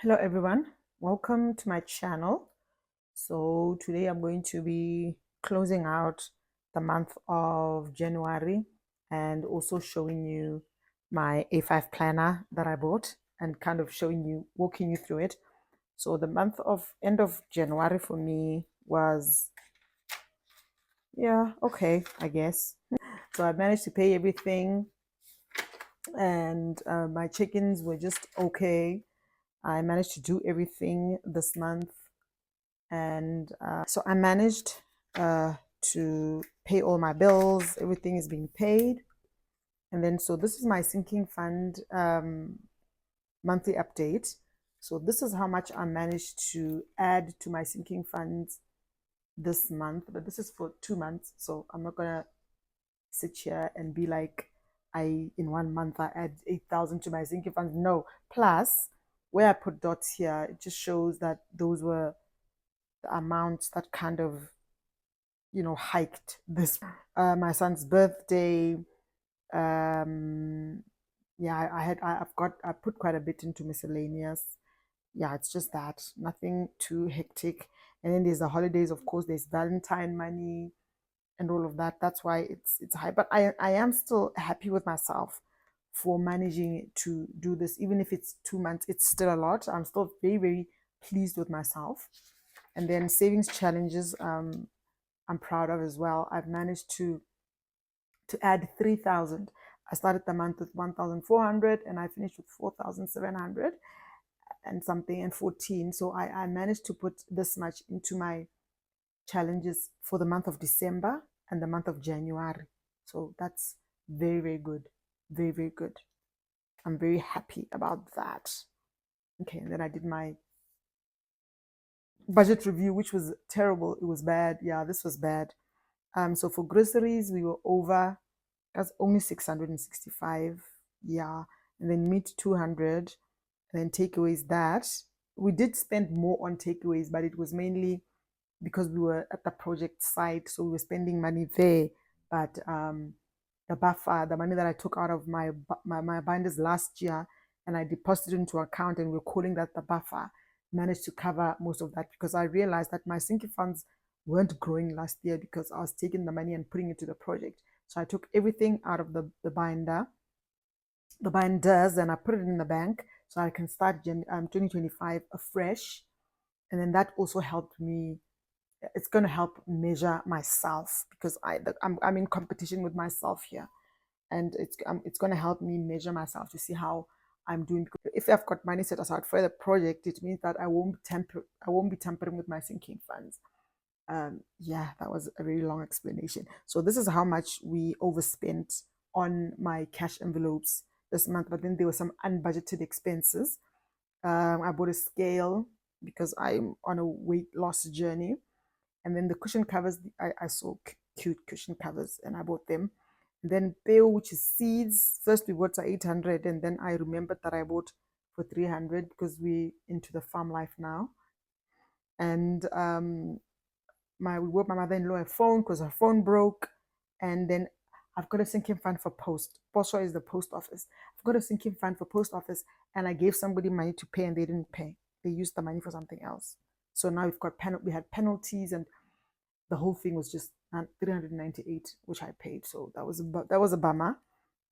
Hello everyone, welcome to my channel. So today I'm going to be closing out the month of January and also showing you my A5 planner that I bought and kind of walking you through it. So the month of end of January for me was, yeah, okay, I guess. So I managed to pay everything, and my chickens were just okay. I managed to do everything this month, and so I managed to pay all my bills. Everything is being paid, and then so this is my sinking fund monthly update. So this is how much I managed to add to my sinking funds this month, but this is for 2 months, so I'm not gonna sit here and be like, I in 1 month I add 8,000 to my sinking funds. No, plus where I put dots here, it just shows that those were the amounts that kind of hiked this. My son's birthday. um yeah, I put quite a bit into miscellaneous. Yeah, it's just that, nothing too hectic. And then there's the holidays, of course. There's Valentine money and all of that. That's why it's high, but I am still happy with myself for managing to do this. Even if it's 2 months, it's still a lot. I'm still very, very pleased with myself. And then savings challenges, I'm proud of as well. I've managed to add 3,000. I started the month with 1,400 and I finished with 4,700 and something and 14. So I managed to put this much into my challenges for the month of December and the month of January. So that's very, very good. Very, very good. I'm very happy about that. Okay, and then I did my budget review, which was terrible. It was bad. Yeah, this was bad. So for groceries, we were over. That's only 665. Yeah, and then meat 200, and then takeaways that we did spend more on takeaways, but it was mainly because we were at the project site, so we were spending money there. But the buffer, the money that I took out of my binders last year, and I deposited into account, and we're calling that the buffer, managed to cover most of that because I realized that my sinking funds weren't growing last year because I was taking the money and putting it to the project. So I took everything out of the binders, and I put it in the bank so I can start 2025 afresh. And then that also helped me. It's going to help measure myself because I'm in competition with myself here, and it's going to help me measure myself to see how I'm doing. Because if I've got money set aside for the project, it means that I won't be tampering with my sinking funds. Yeah, that was a very long explanation. So this is how much we overspent on my cash envelopes this month. But then there were some unbudgeted expenses. I bought a scale because I'm on a weight loss journey. And then the cushion covers, I saw cute cushion covers and I bought them. And then peo, which is seeds. First we bought for 800, and then I remembered that I bought for 300 because we into the farm life now. And we bought my mother-in-law a phone because her phone broke. And then I've got a sinking fund for post. Postal is the post office. I've got a sinking fund for post office, and I gave somebody money to pay and they didn't pay. They used the money for something else. So now we had penalties, and the whole thing was just 398, which I paid. So that was a bummer.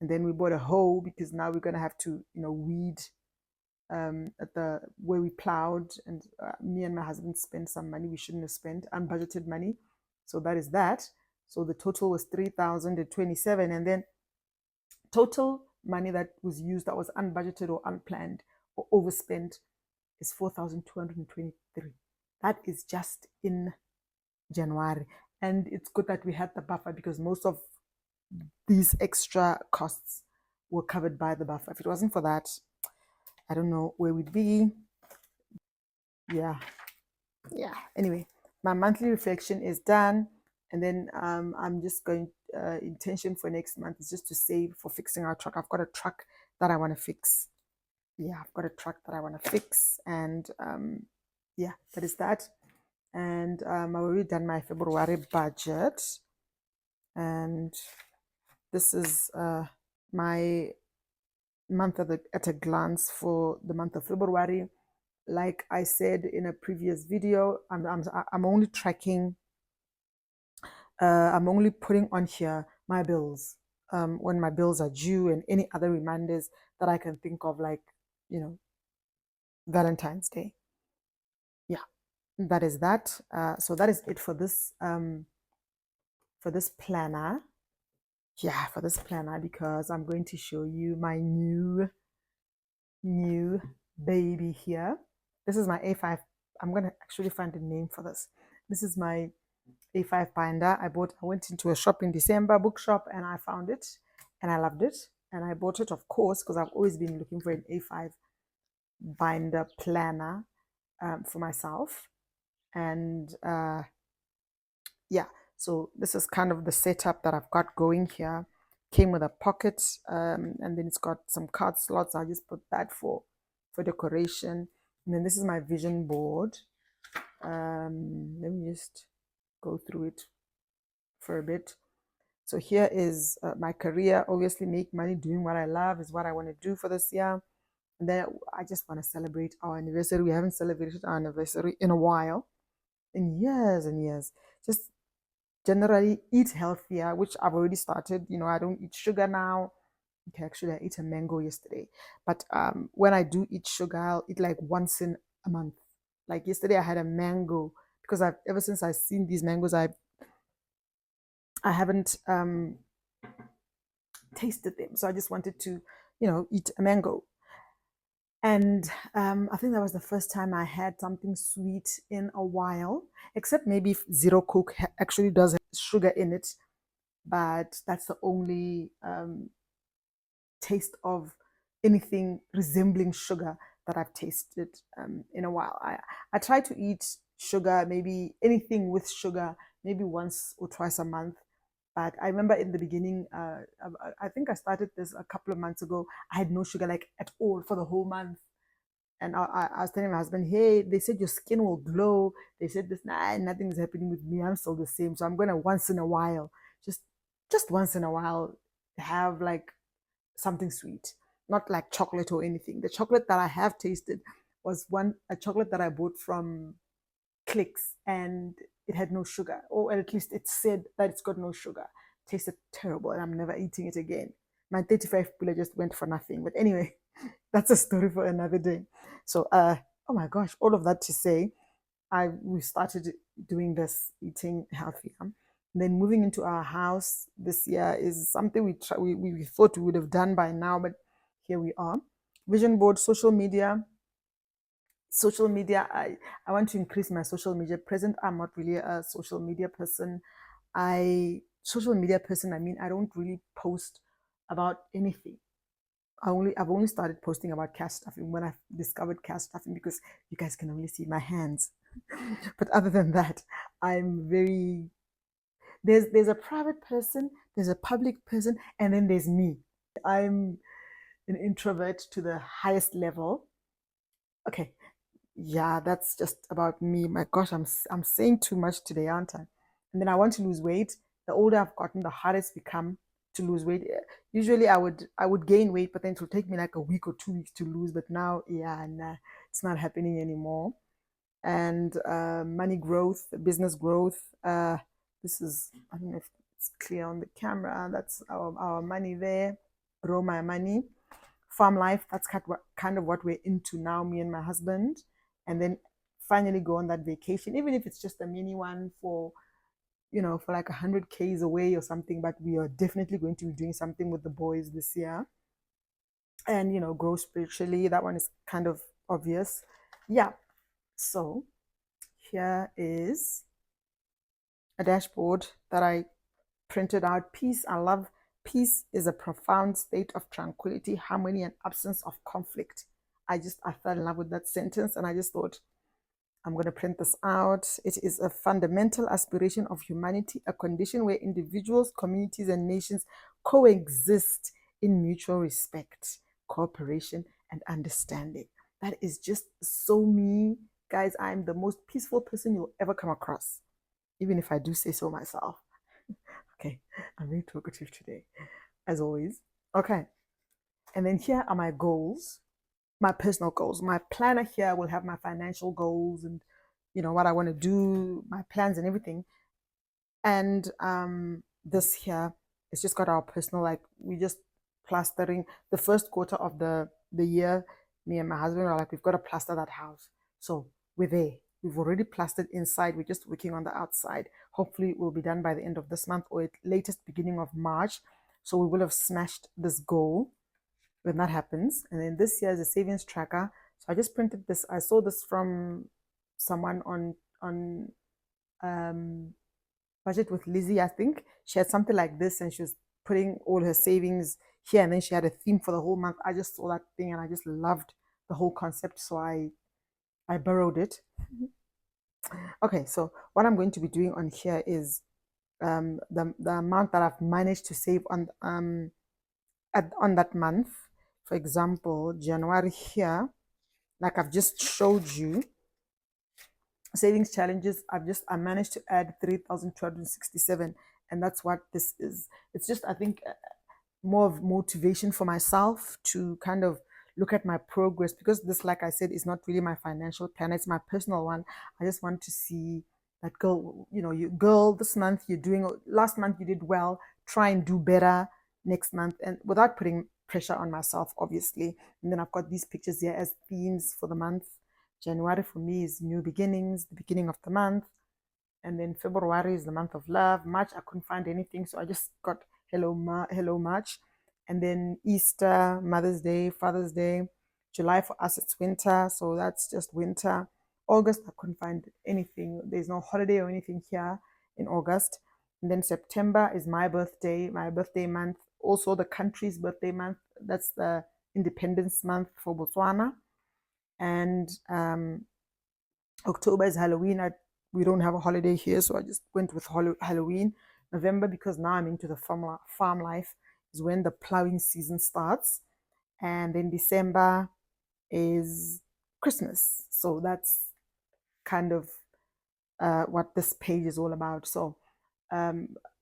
And then we bought a hoe because now we're gonna have to weed at the where we plowed, and me and my husband spent some money we shouldn't have spent, unbudgeted money. So that is that. So the total was 3,027, and then total money that was used that was unbudgeted or unplanned or overspent is 4,223. That is just in January. And it's good that we had the buffer because most of these extra costs were covered by the buffer. If it wasn't for that, I don't know where we'd be. Yeah. Yeah. Anyway, my monthly reflection is done. And then I'm just going, intention for next month is just to save for fixing our truck. I've got a truck that I want to fix. Yeah, I've got a truck that I want to fix. And yeah, that is that. And I've already done my February budget. And this is my month at a glance for the month of February. like I said in a previous video, I'm only tracking, I'm only putting on here my bills, when my bills are due, and any other reminders that I can think of, like, you know, Valentine's Day. Yeah, that is that. So that is it for this planner. Yeah, for this planner, because I'm going to show you my new baby here. This is my A5. I'm gonna actually find a name for this. This is my A5 binder. I went into a shop in December, bookshop, and I found it and I loved it. And I bought it, of course, because I've always been looking for an A5 binder planner, for myself. And yeah, so this is kind of the setup that I've got going here. Came with a pocket, and then it's got some card slots. I just put that for decoration. And then this is my vision board. Let me just go through it for a bit. So here is my career. Obviously, make money doing what I love is what I want to do for this year. And then I just want to celebrate our anniversary. We haven't celebrated our anniversary in a while, in years and years. Just generally eat healthier, which I've already started. I don't eat sugar now. Okay, actually, I ate a mango yesterday. But when I do eat sugar, I'll eat like once in a month. Like yesterday, I had a mango because ever since I've seen these mangoes, I haven't tasted them. So I just wanted to, eat a mango. And I think that was the first time I had something sweet in a while, except maybe if Zero Coke actually does have sugar in it. But that's the only taste of anything resembling sugar that I've tasted in a while. I try to eat sugar, maybe anything with sugar, maybe once or twice a month. But I remember in the beginning, I think I started this a couple of months ago. I had no sugar, like, at all, for the whole month. And I was telling my husband, hey, they said your skin will glow. They said this, nah, nothing's happening with me. I'm still the same. So I'm gonna once in a while, just just once in a while, have like something sweet, not like chocolate or anything. The chocolate that I have tasted was a chocolate that I bought from Clicks, and it had no sugar, or at least it said that it's got no sugar. It tasted terrible, and I'm never eating it again. My 35 pula just went for nothing. But anyway, that's a story for another day. So, oh my gosh, all of that to say, we started doing this, eating healthier. And then moving into our house this year is something we thought we would have done by now, but here we are. Vision board, social media. I want to increase my social media presence. I'm not really a social media person. I mean, I don't really post about anything. I've only started posting about cash stuffing when I discovered cash stuffing, because you guys can only see my hands. But other than that, I'm very there's a private person, there's a public person, and then there's me. I'm an introvert to the highest level. Okay, yeah, that's just about me. My gosh, I'm saying too much today, aren't I? And then I want to lose weight. The older I've gotten, the harder it's become to lose weight. Usually I would gain weight, but then it will take me like a week or 2 weeks to lose. But now, yeah, nah, it's not happening anymore. And money growth, business growth. This is, I don't know if it's clear on the camera. That's our money there. Grow my money. Farm life, that's kind of what we're into now, me and my husband. And then finally go on that vacation, even if it's just a mini one for like 100 Ks away or something. But we are definitely going to be doing something with the boys this year. And, grow spiritually. That one is kind of obvious. Yeah. So here is a dashboard that I printed out. Peace. I love peace is a profound state of tranquility, harmony, and absence of conflict. I fell in love with that sentence, and I just thought, I'm going to print this out. It is a fundamental aspiration of humanity, a condition where individuals, communities, and nations coexist in mutual respect, cooperation, and understanding. That is just so me. Guys, I'm the most peaceful person you'll ever come across, even if I do say so myself. Okay, I'm very talkative today, as always. Okay, and then here are my goals. my personal goals. My planner here will have my financial goals and what I want to do, my plans and everything. And this here, it's just got our personal, like we just plastering the first quarter of the year. Me and my husband are like, we've got to plaster that house. So we're there. We've already plastered inside. We're just working on the outside. Hopefully, it will be done by the end of this month or at latest beginning of March. So we will have smashed this goal when that happens. And then this year is a savings tracker. So I just printed this. I saw this from someone on um, Budget with Lizzie, I think. She had something like this and she was putting all her savings here and then she had a theme for the whole month. I just saw that thing and I just loved the whole concept. So I borrowed it. Okay, so what I'm going to be doing on here is the amount that I've managed to save on that month. For example, January here, like I've just showed you, savings challenges, I managed to add 3,267, and that's what this is. It's just, I think, more of motivation for myself to kind of look at my progress, because this, like I said, is not really my financial plan, it's my personal one. I just want to see that, girl, this month you're doing, last month you did well, try and do better next month, and without putting pressure on myself, obviously. And then I've got these pictures here as themes for the month. January for me is new beginnings, the beginning of the month. And then February is the month of love. March, I couldn't find anything, so I just got Hello March. And then Easter, Mother's Day, Father's Day. July for us, it's winter, so that's just winter. August, I couldn't find anything. There's no holiday or anything here in August. And then September is my birthday month. Also, the country's birthday month. That's the Independence Month for Botswana. And October is Halloween. We don't have a holiday here, so I just went with Halloween. November, because now I'm into the farm life, is when the plowing season starts. And then December is Christmas. So that's kind of what this page is all about. So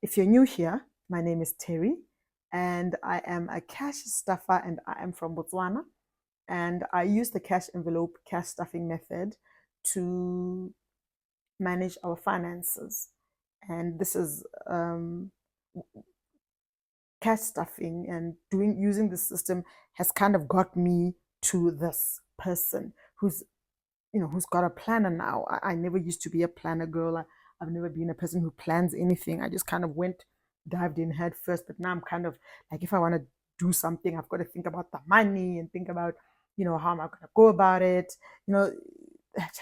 if you're new here, my name is Terry, and I am a cash stuffer, and I am from Botswana. And I use the cash envelope cash stuffing method to manage our finances. And this is cash stuffing, and using this system has kind of got me to this person who's got a planner now. I never used to be a planner girl. I've never been a person who plans anything. I just kind of dived in head first. But now I'm kind of like, if I want to do something, I've got to think about the money and think about, how am I going to go about it. You know,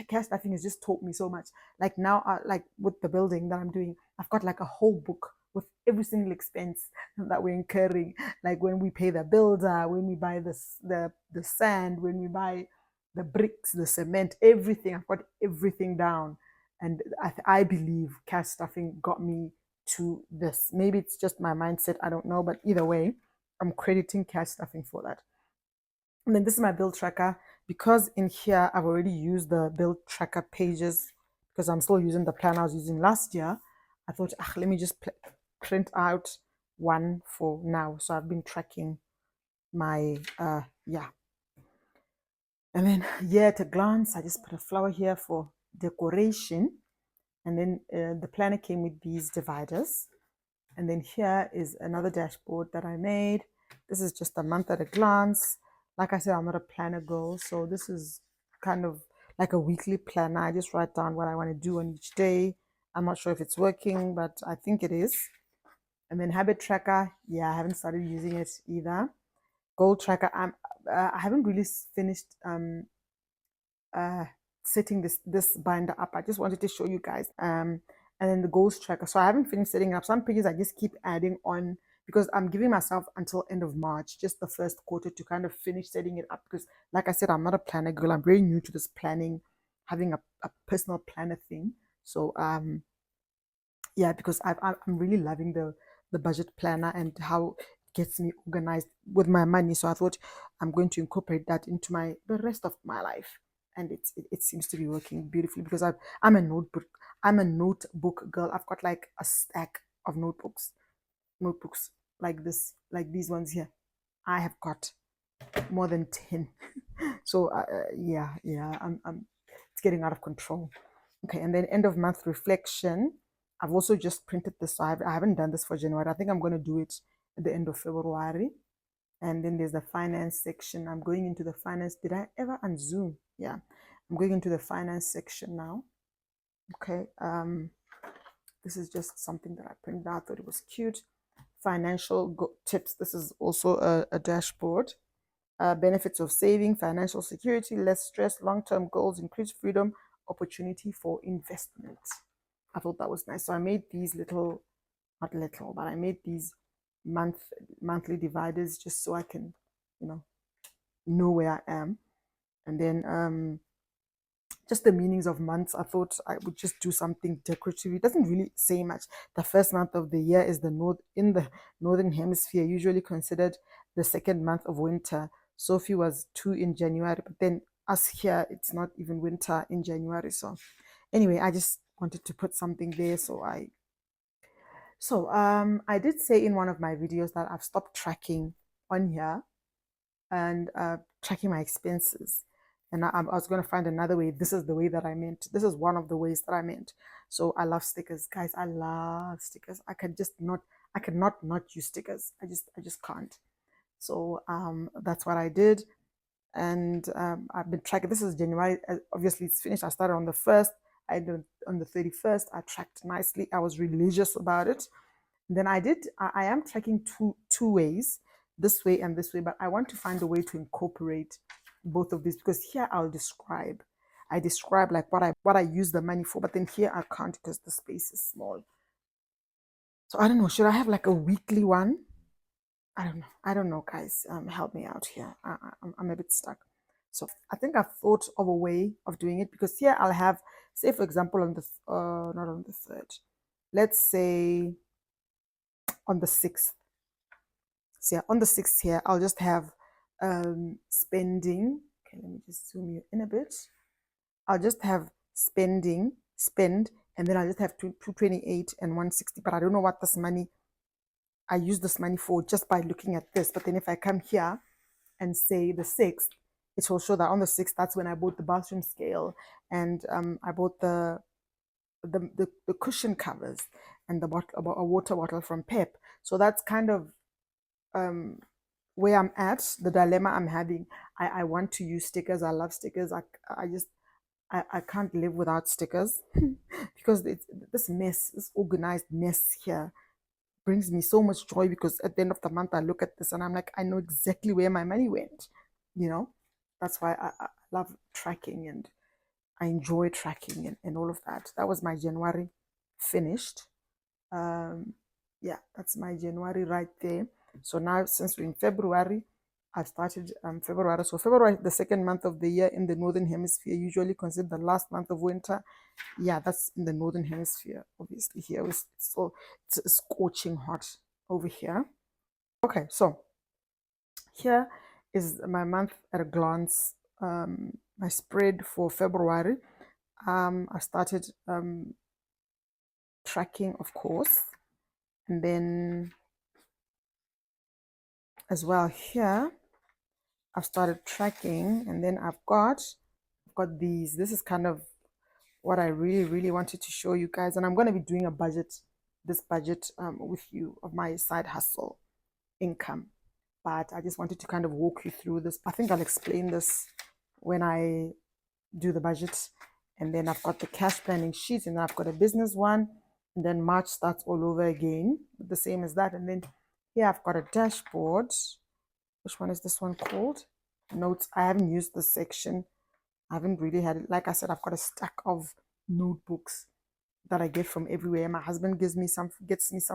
cash stuffing has just taught me so much. Like now, like with the building that I'm doing, I've got like a whole book with every single expense that we're incurring. Like when we pay the builder, when we buy the sand, when we buy the bricks, the cement, everything. I've got everything down. And I believe cash stuffing got me to this. Maybe it's just my mindset, I don't know. But either way, I'm crediting cash stuffing for that. And then this is my bill tracker. Because in here, I've already used the bill tracker pages because I'm still using the plan I was using last year. I thought, let me just print out one for now. So I've been tracking my, yeah. And then, at a glance, I just put a flower here for decoration. And then the planner came with these dividers. And then here is another dashboard that I made. This is just a month at a glance. Like I said, I'm not a planner girl, so this is kind of like a weekly planner. I just write down what I want to do on each day. I'm not sure if it's working, but I think it is. And then habit tracker, I haven't started using it either. Goal tracker, I haven't really finished uh, setting this binder up. I just wanted to show you guys. And then the goals tracker. So I haven't finished setting up. Some pages I just keep adding on because I'm giving myself until end of March, just the first quarter, to kind of finish setting it up. Because like I said, I'm not a planner girl. I'm very new to this planning, having a personal planner thing. So because I'm really loving the budget planner and how it gets me organized with my money. So I thought I'm going to incorporate that into the rest of my life, and it seems to be working beautifully because I'm a notebook girl. I've got like a stack of notebooks like this, like these ones here. I have got more than 10. So yeah, it's getting out of control. Okay, and then end of month reflection. I've also just printed this. So I haven't done this for January. I think I'm going to do it at the end of February. And then there's the finance section. I'm going into the finance. Did I ever unzoom? Yeah, I'm going into the finance section now. Okay, this is just something that I printed out. I thought it was cute. Financial tips. This is also a dashboard. Benefits of saving, financial security, less stress, long-term goals, increased freedom, opportunity for investment. I thought that was nice. So I made these little, not little, but I made these monthly dividers just so I can, know where I am. And then just the meanings of months. I thought I would just do something decorative. It doesn't really say much. The first month of the year is in the northern hemisphere, usually considered the second month of winter. Sophie was 2 in January, but then us here, it's not even winter in January. So anyway, I just wanted to put something there. I did say in one of my videos that I've stopped tracking on here and tracking my expenses. And I was going to find another way. This is the way that I meant. This is one of the ways that I meant. So I love stickers, guys. I love stickers. I cannot not use stickers. I just can't. So that's what I did. And I've been tracking. This is January. Obviously, it's finished. I started on the 1st. I did on the 31st. I tracked nicely. I was religious about it. Then I am tracking two ways, this way and this way, but I want to find a way to incorporate both of these because here I describe like what I use the money for, but then here I can't because the space is small. So I don't know, should I have like a weekly one? I don't know, guys. Help me out here. I'm a bit stuck. So I think I've thought of a way of doing it because here I'll have, say for example, on the not on the third, let's say on the 6th. So yeah, on the 6th here, I'll just have spending. Okay, let me just zoom you in a bit. I'll just have spend, and then I'll just have 228 and 160. But I don't know what I use this money for just by looking at this. But then if I come here and say the 6th, it will show that on the 6th, that's when I bought the bathroom scale and I bought the cushion covers and a water bottle from Pep. So that's kind of where I'm at, the dilemma I'm having. I want to use stickers. I love stickers. I can't live without stickers because this organized mess here brings me so much joy because at the end of the month I look at this and I'm like, I know exactly where my money went. You know, that's why I love tracking and I enjoy tracking and all of that. That was my January finished. Yeah, that's my January right there. So now, since we're in February, I've started February. So February, the second month of the year in the northern hemisphere, usually considered the last month of winter. Yeah, that's in the northern hemisphere. Obviously, here it's scorching hot over here. Okay, so here is my month at a glance. My spread for February. I started tracking, of course, and then as well here I've started tracking, and then I've got these. This is kind of what I really wanted to show you guys, and I'm going to be doing a budget with you of my side hustle income, but I just wanted to kind of walk you through this. I think I'll explain this when I do the budget. And then I've got the cash planning sheet, and then I've got a business one, and then March starts all over again, the same as that. And then here I've got a dashboard. Which one is this one called? Notes. I haven't used this section. I haven't really had it. Like I said, I've got a stack of notebooks that I get from everywhere. My husband gets me some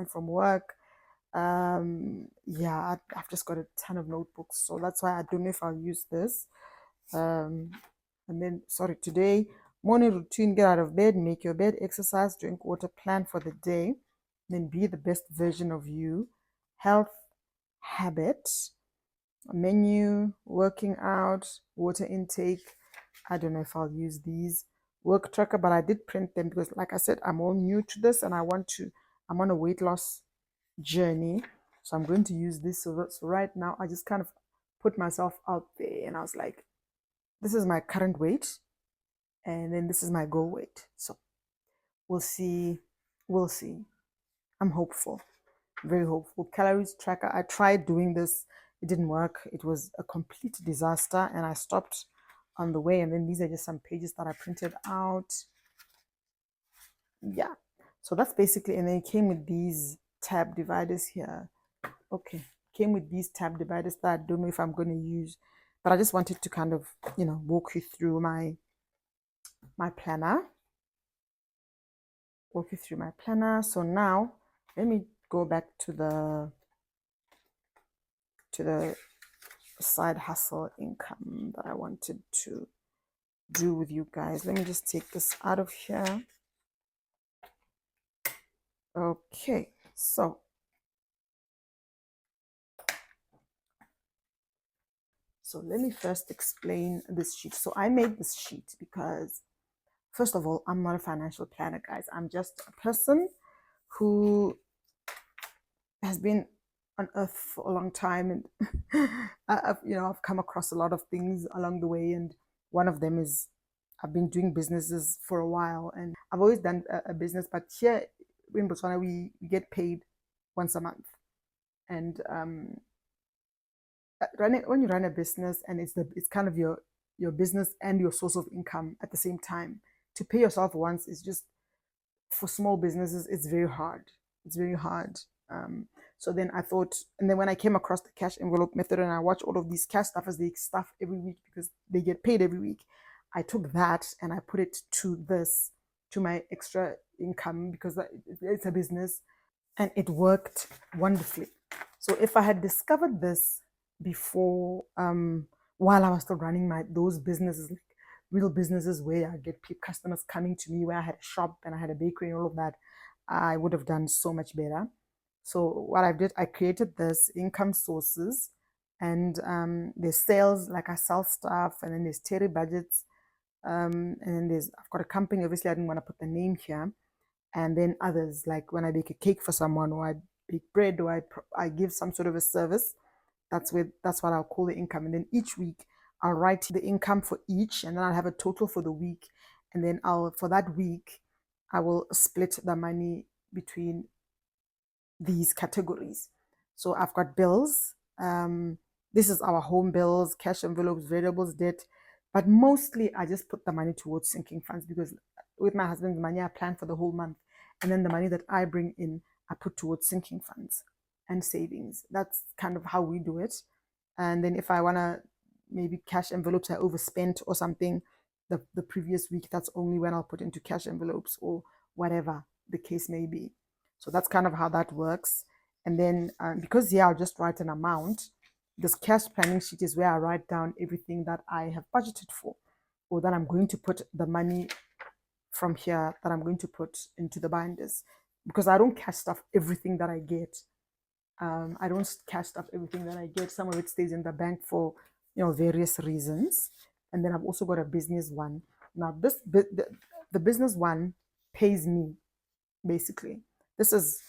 from work. Yeah, I've just got a ton of notebooks, so that's why I don't know if I'll use this. And then, sorry, today, morning routine: get out of bed, make your bed, exercise, drink water, plan for the day, then be the best version of you. Health habits, menu, working out, water intake. I don't know if I'll use these. Work tracker, but I did print them because, like I said, I'm all new to this and I'm on a weight loss journey. So I'm going to use this. So right now, I just kind of put myself out there, and I was like, this is my current weight, and then this is my goal weight. So we'll see. We'll see. I'm hopeful, very hopeful. Calories tracker. I tried doing this. It didn't work. It was a complete disaster, and I stopped on the way. And then these are just some pages that I printed out. Yeah. So that's basically, and then it came with these tab dividers here. Okay. Came with these tab dividers that I don't know if I'm going to use, but I just wanted to kind of, walk you through my planner. Walk you through my planner. So now let me go back to the side hustle income that I wanted to do with you guys. Let me just take this out of here. Okay, so let me first explain this sheet. So I made this sheet because, first of all, I'm not a financial planner, guys. I'm just a person who has been on earth for a long time, and I've come across a lot of things along the way, and one of them is I've been doing businesses for a while, and I've always done a business, but here in Botswana we get paid once a month, and when you run a business, and it's kind of your business and your source of income at the same time. To pay yourself once is just, for small businesses, it's very hard. It's very hard. So then I thought, and then when I came across the cash envelope method, and I watch all of these cash stuffers, they stuff every week because they get paid every week. I took that and I put it to my extra income, because it's a business, and it worked wonderfully. So if I had discovered this before, while I was still running those businesses, like real businesses where I get customers coming to me, where I had a shop and I had a bakery and all of that, I would have done so much better. So what I did, I created this income sources, and there's sales, like I sell stuff, and then there's terry budgets, and then I've got a company. Obviously, I didn't want to put the name here, and then others, like when I bake a cake for someone, or I bake bread, or I give some sort of a service. That's what I'll call the income. And then each week I'll write the income for each, and then I'll have a total for the week. And then for that week, I will split the money between these categories. So I've got bills. This is our home bills, cash envelopes, variables, debt. But mostly I just put the money towards sinking funds, because with my husband's money, I plan for the whole month. And then the money that I bring in, I put towards sinking funds and savings. That's kind of how we do it. And then if I want to, maybe cash envelopes, I overspent or something the previous week, that's only when I'll put into cash envelopes, or whatever the case may be. So that's kind of how that works. And then because I'll just write an amount, this cash planning sheet is where I write down everything that I have budgeted for, or that I'm going to put the money from here, that I'm going to put into the binders, because I don't cash stuff everything that I get. I don't cash stuff everything that I get. Some of it stays in the bank for various reasons. And then I've also got a business one. Now the business one pays me, basically. This is,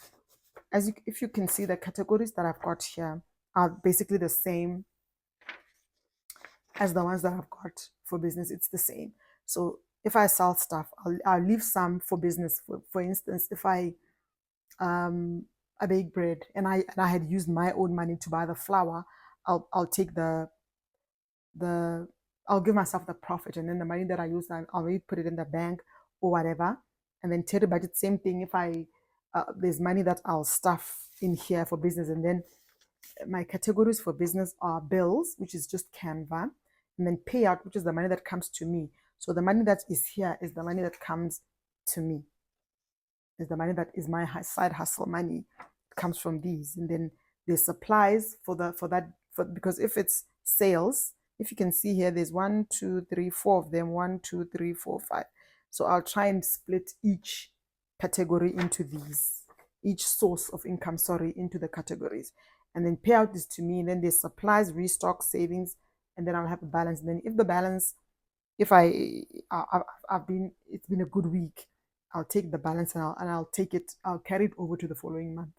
if you can see, the categories that I've got here are basically the same as the ones that I've got for business. It's the same. So if I sell stuff, I'll leave some for business. For instance, if I bake bread, and I had used my own money to buy the flour, I'll take the I'll give myself the profit, and then the money that I use, I'll maybe put it in the bank or whatever. And then terry budget, same thing. If there's money that I'll stuff in here for business, and then my categories for business are bills, which is just Canva, and then payout, which is the money that comes to me. So the money that is here is the money that comes to me, is the money that is my side hustle money. It comes from these. And then there's supplies because if it's sales, if you can see here, there's 1, 2, 3, 4 of them. 1, 2, 3, 4, 5. So I'll try and split each category into these, each source of income, into the categories. And then payout is to me. And then there's supplies, restock, savings, and then I'll have a balance. And then if the balance, if it's been a good week, I'll take the balance, and I'll carry it over to the following month.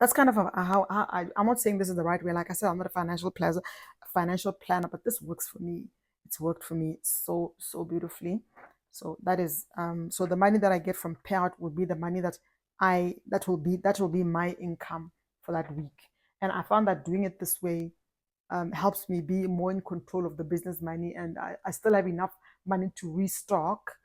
that's kind of how I'm not saying this is the right way. Like I said, I'm not a financial planner, but this works for me. It's worked for me so beautifully. So that is so the money that I get from payout will be the money that will be my income for that week. And I found that doing it this way helps me be more in control of the business money, and I still have enough money to restock.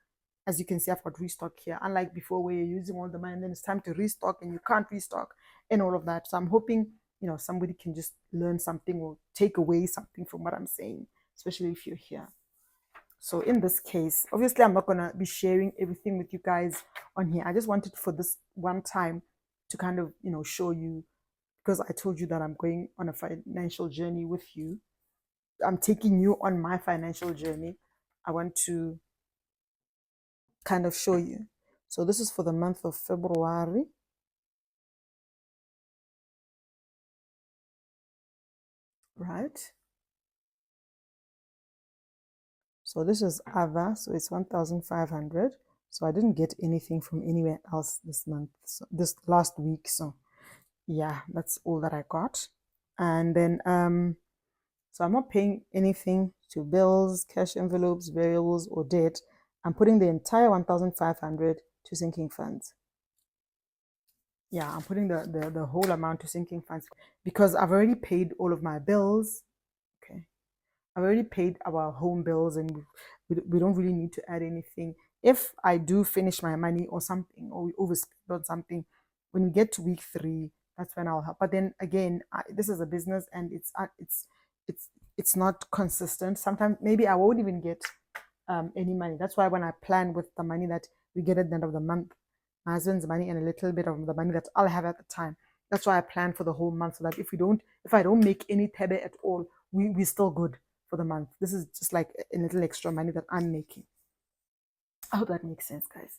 As you can see, I've got restock here, unlike before where you're using all the money and then it's time to restock and you can't restock and all of that. So I'm hoping, somebody can just learn something or take away something from what I'm saying, especially if you're here. So in this case, obviously I'm not going to be sharing everything with you guys on here. I just wanted for this one time to kind of, show you, because I told you that I'm going on a financial journey with you. I'm taking you on my financial journey. I want to kind of show you. So this is for the month of February. Right? So this is other, so it's 1,500. So I didn't get anything from anywhere else this month, so this last week. So yeah, that's all that I got. And then so I'm not paying anything to bills, cash envelopes, variables, or debt. I'm putting the entire 1,500 to sinking funds. Yeah, I'm putting the whole amount to sinking funds because I've already paid all of my bills. Okay. I've already paid our home bills and we don't really need to add anything. If I do finish my money or something, or we overspend on something, when we get to week 3, that's when I'll help. But then again, this is a business and it's not consistent. Sometimes maybe I won't even get any money. That's why when I plan with the money that we get at the end of the month, my husband's money and a little bit of the money that I'll have at the time. That's why I plan for the whole month so that if I don't make any tebe at all, we're still good for the month. This is just like a little extra money that I'm making. I hope that makes sense, guys.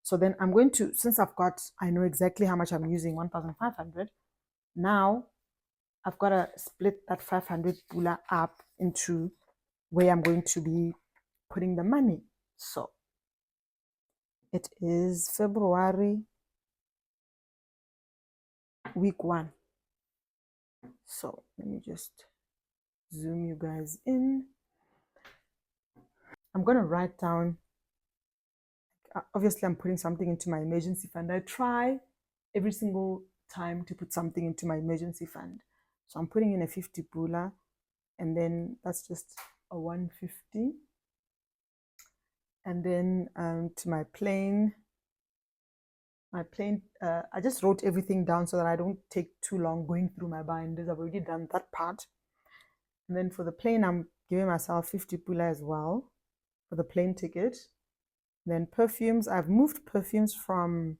So then I'm going to, since I know exactly how much I'm using, 1,500. Now I've got to split that 500 pula up into where I'm going to be putting the money. So it is February, week 1. So let me just zoom you guys in. I'm going to write down, obviously I'm putting something into my emergency fund. I try every single time to put something into my emergency fund. So I'm putting in a 50 pula, and then that's just a 150. And then to my plane, I just wrote everything down so that I don't take too long going through my binders. I've already done that part. And then for the plane, I'm giving myself 50 pula as well for the plane ticket. Then perfumes, I've moved perfumes from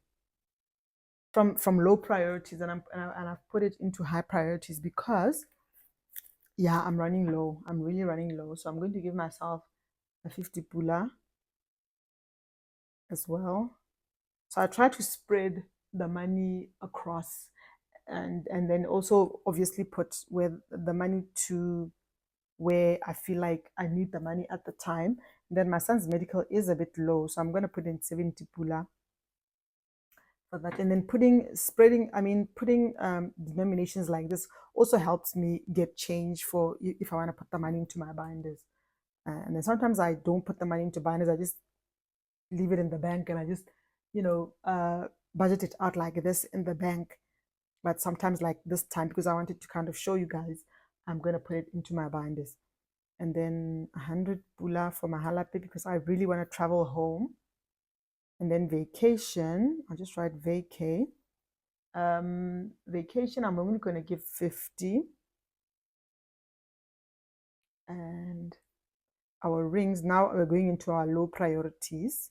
low priorities and I've put it into high priorities because yeah, I'm running low. I'm really running low. So I'm going to give myself a 50 pula as well. So I try to spread the money across and then also obviously put where the money to where I feel like I need the money at the time. And then my son's medical is a bit low, so I'm going to put in 70 pula for that. And then putting denominations like this also helps me get change for if I want to put the money into my binders. And then sometimes I don't put the money into binders, I just leave it in the bank and I just, budget it out like this in the bank. But sometimes, like this time, because I wanted to kind of show you guys, I'm going to put it into my binders. And then 100 pula for my halape because I really want to travel home. And then vacation, I'll just write vacay. Vacation, I'm only going to give 50. And our rings, now we're going into our low priorities.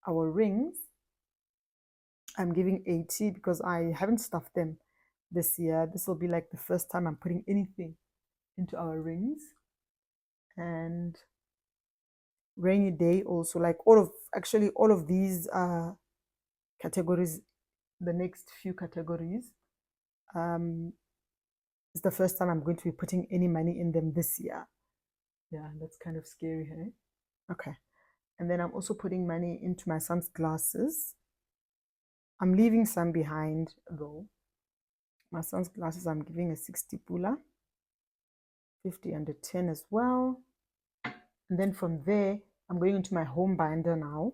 Our rings, I'm giving 80 because I haven't stuffed them this year. This will be like the first time I'm putting anything into our rings. And rainy day also, like all of these categories, the next few categories, is the first time I'm going to be putting any money in them this year. Yeah, that's kind of scary, hey? Okay. And then I'm also putting money into my son's glasses. I'm leaving some behind though. My son's glasses, I'm giving a 60 pula, 50 and a 10 as well. And then from there, I'm going into my home binder now.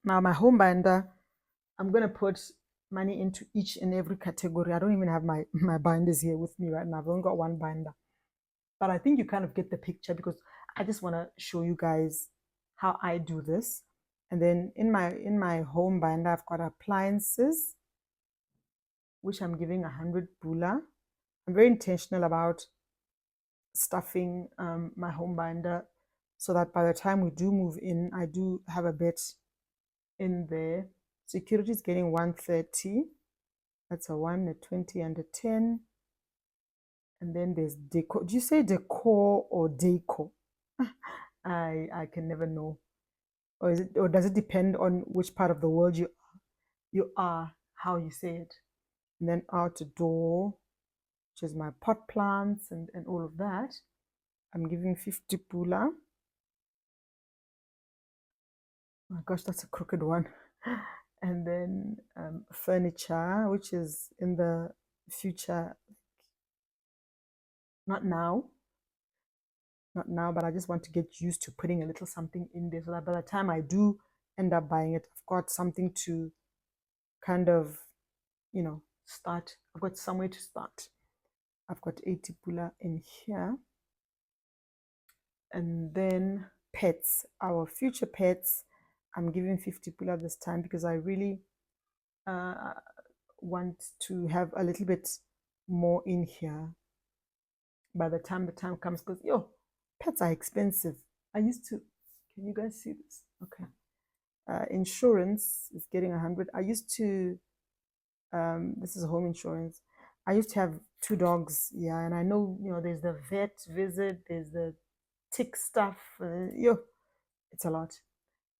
Now my home binder, I'm going to put money into each and every category. I don't even have my binders here with me right now. I've only got one binder. But I think you kind of get the picture because I just want to show you guys how I do this. And then in my home binder, I've got appliances, which I'm giving 100 pula. I'm very intentional about stuffing my home binder so that by the time we do move in, I do have a bit in there. Security is getting 130. That's a 1, a 20, and a 10. And then there's decor. Do you say decor or deco? I can never know. Or is it, or does it depend on which part of the world you are, how you say it? And then outdoor, which is my pot plants and all of that. I'm giving 50 pula. Oh my gosh, that's a crooked one. And then furniture, which is in the future, not now, not now, but I just want to get used to putting a little something in there so that by the time I do end up buying it, I've got something to kind of, start. I've got somewhere to start. I've got 80 pula in here. And then pets, our future pets, I'm giving 50 pula this time because I really want to have a little bit more in here by the time comes because pets are expensive. I used to, can you guys see this? Okay. Insurance is getting 100. I used to, this is home insurance. I used to have 2 dogs, yeah, and I know, there's the vet visit, there's the tick stuff, it's a lot.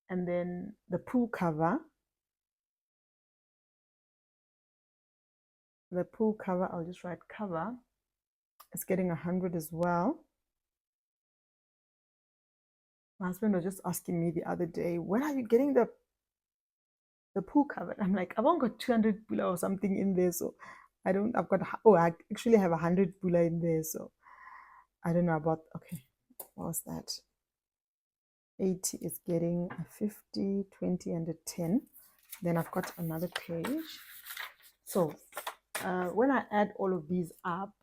And then the pool cover, I'll just write cover, it's getting 100 as well. My husband was just asking me the other day, when are you getting the pool cover? I'm like, I've only got 200 pula or something in there, so I actually have 100 pula in there, so I don't know about, okay, what was that? 80 is getting a 50, 20, and a 10. Then I've got another page. So when I add all of these up,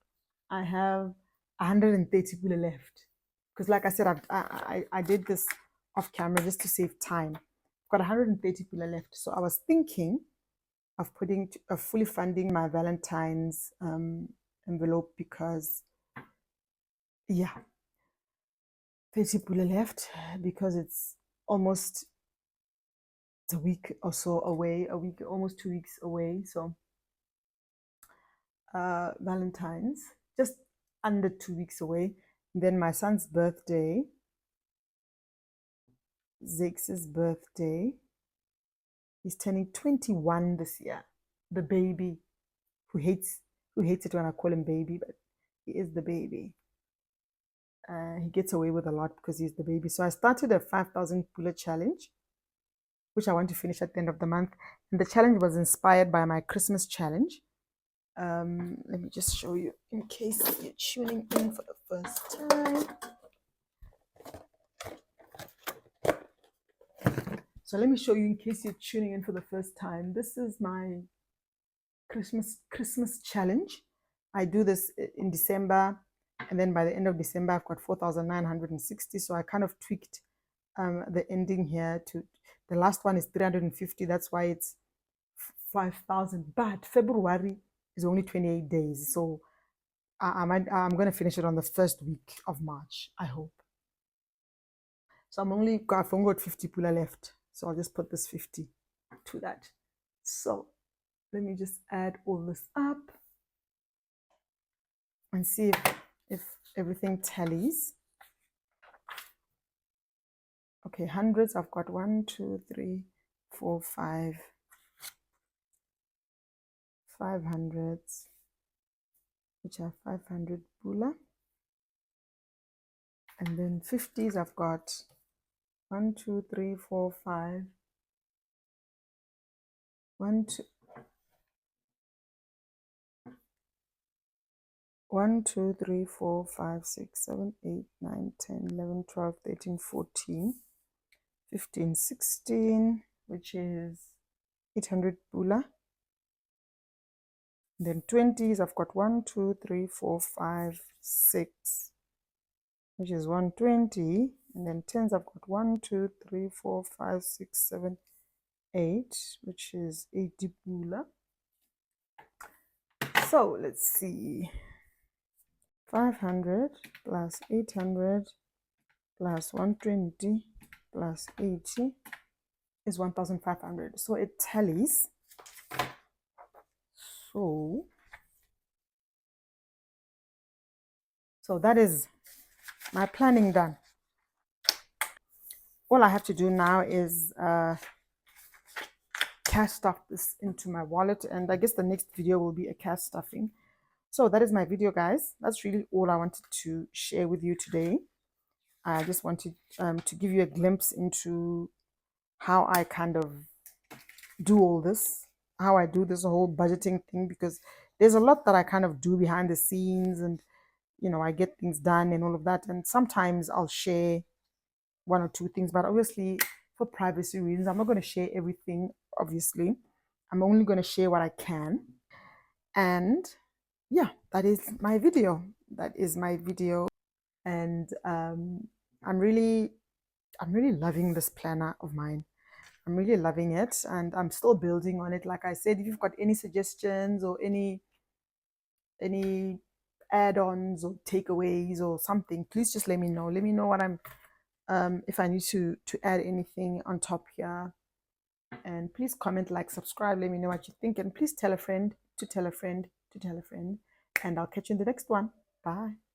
I have 130 pula left. Because like I said, I did this off camera just to save time. I've got 130 pula left. So I was thinking of fully funding my Valentine's envelope because, yeah, 30 pula left because it's a week or so away, almost 2 weeks away. So Valentine's, just under 2 weeks away. And then my son's birthday, Zakes's birthday. He's turning 21 this year. The baby who hates it when I call him baby, but he is the baby. He gets away with a lot because he's the baby. So I started a 5,000 pula challenge, which I want to finish at the end of the month. And the challenge was inspired by my Christmas challenge. Let me just show you in case you're tuning in for the first time. So let me show you in case you're tuning in for the first time. This is my Christmas challenge. I do this in December, and then by the end of December, I've got 4,960. So I kind of tweaked the ending here to the last one is 350. That's why it's 5,000. But February is only 28 days, so I'm going to finish it on the first week of March, I hope. So I've only got 50 pula left. So I'll just put this 50 to that. So let me just add all this up and see if everything tallies. Okay, hundreds, I've got 1, 2, 3, 4, 5, 500s, which are 500 pula. And then 50s, I've got 1, 2, 3, 4, 5, 1, 2, 1, 2, 3, 4, 5, 6, 7, 8, 9, 10, 11, 12, 13, 14, 15, 16, which is 800 bula. Then 20s, I've got 1, 2, 3, 4, 5, 6, which is 120. And then 10s, I've got 1, 2, 3, 4, 5, 6, 7, 8, which is 80 bula. So let's see. 500 plus 800 plus 120 plus 80 is 1,500. So it tallies. So that is my planning done. All I have to do now is cash stuff this into my wallet, and I guess the next video will be a cash stuffing. So that is my video, guys. That's really all I wanted to share with you today. I just wanted to give you a glimpse into how I kind of do all this, how I do this whole budgeting thing, because there's a lot that I kind of do behind the scenes, and I get things done and all of that. And sometimes I'll share one or two things, but obviously for privacy reasons, I'm not going to share everything. Obviously, I'm only going to share what I can. And yeah, that is my video. And I'm really loving this planner of mine. I'm really loving it, and I'm still building on it. Like I said, if you've got any suggestions or any add-ons or takeaways or something, please just let me know. Let me know what I'm if I need to add anything on top here. And please comment, like, subscribe. Let me know what you think, and please tell a friend to tell a friend to tell a friend. And I'll catch you in the next one. Bye.